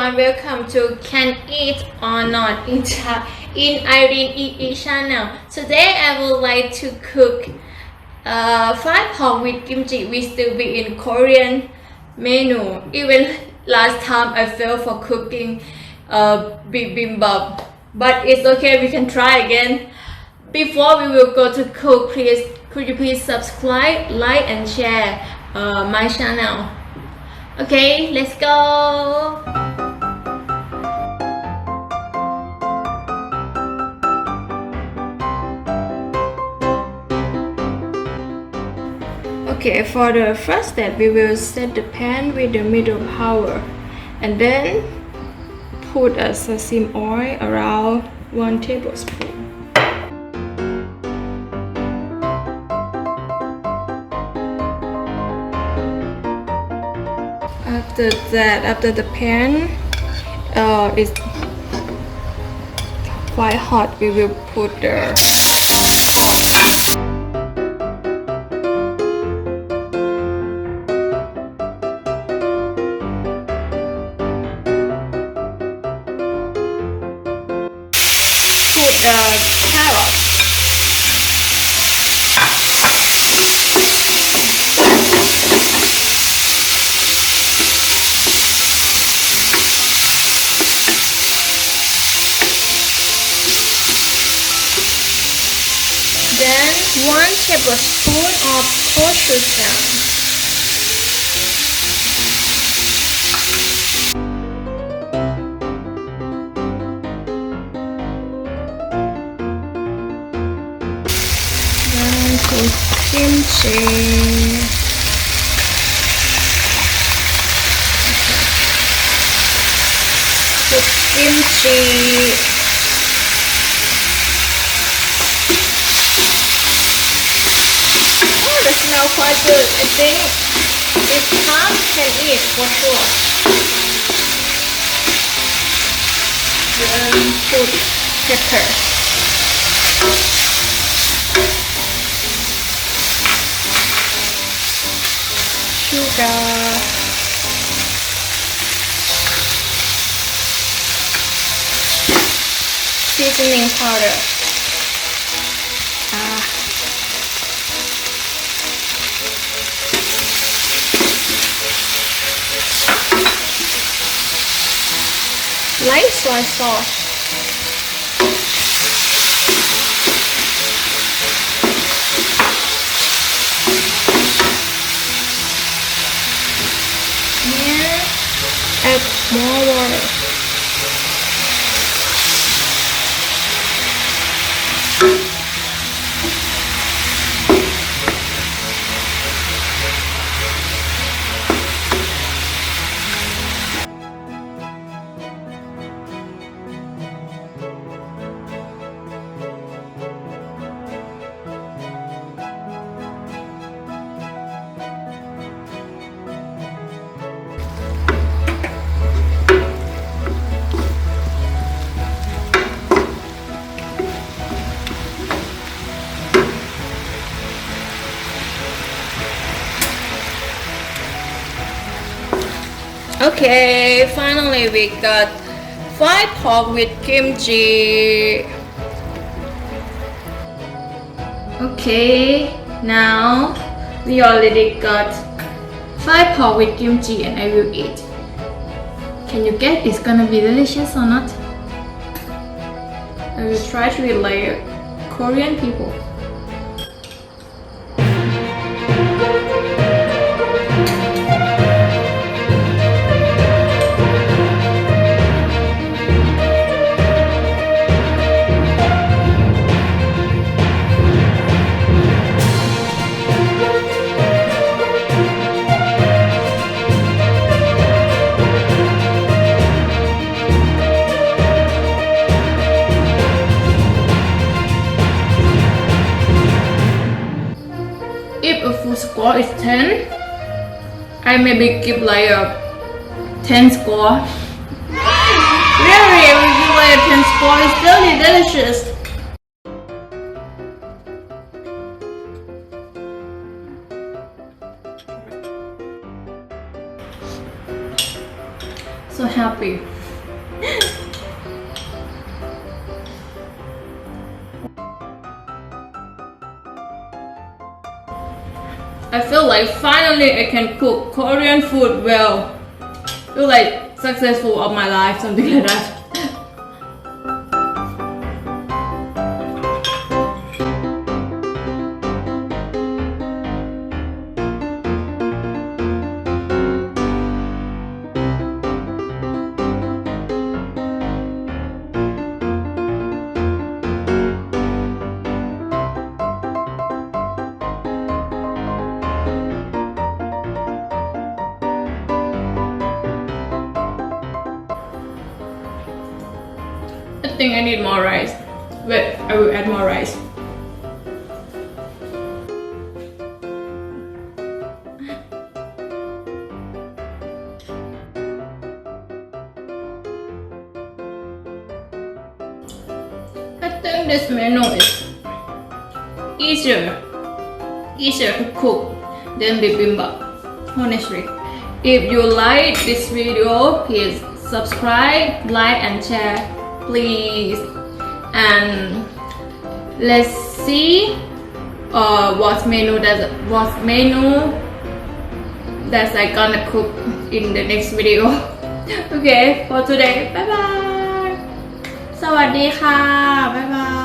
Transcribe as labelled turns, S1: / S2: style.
S1: everyone, welcome to Can Eat or Not in Irene EE channel. Today I would like to cook fried pork with kimchi. We still be in Korean menu. Even last time I failed for cooking bibimbap, but it's okay, we can try again. Before we will go to cook, could you please subscribe, like and share my channel. Okay, let's go. Okay, for the first step, we will set the pan with the middle power and then put a sesame oil around 1 tablespoon. After the pan is quite hot, we will put the carrot. Then 1 tablespoon of gochujang. Then put kimchi. Put kimchi. The smell quite good. I think this time can eat for sure. Then put pepper. Sugar. Seasoning powder. Light soy sauce. And add more water. Okay, finally we got fried pork with kimchi. Okay, now we already got fried pork with kimchi and I will eat. Can you guess it's gonna be delicious or not? I will try to eat like Korean people. If a full score is 10, I maybe give like a 10 score. Really, I will give like a 10 score. It's really delicious. So happy. I feel like finally I can cook Korean food well. Feel like successful of my life, something like that. I think I need more rice. Wait, I will add more rice. I think this menu is easier to cook than bibimbap, honestly. If you like this video, please subscribe, like and share, please. And let's see what menu that's I gonna cook in the next video. Okay, for today, bye bye. สวัสดีค่ะ บ๊ายบาย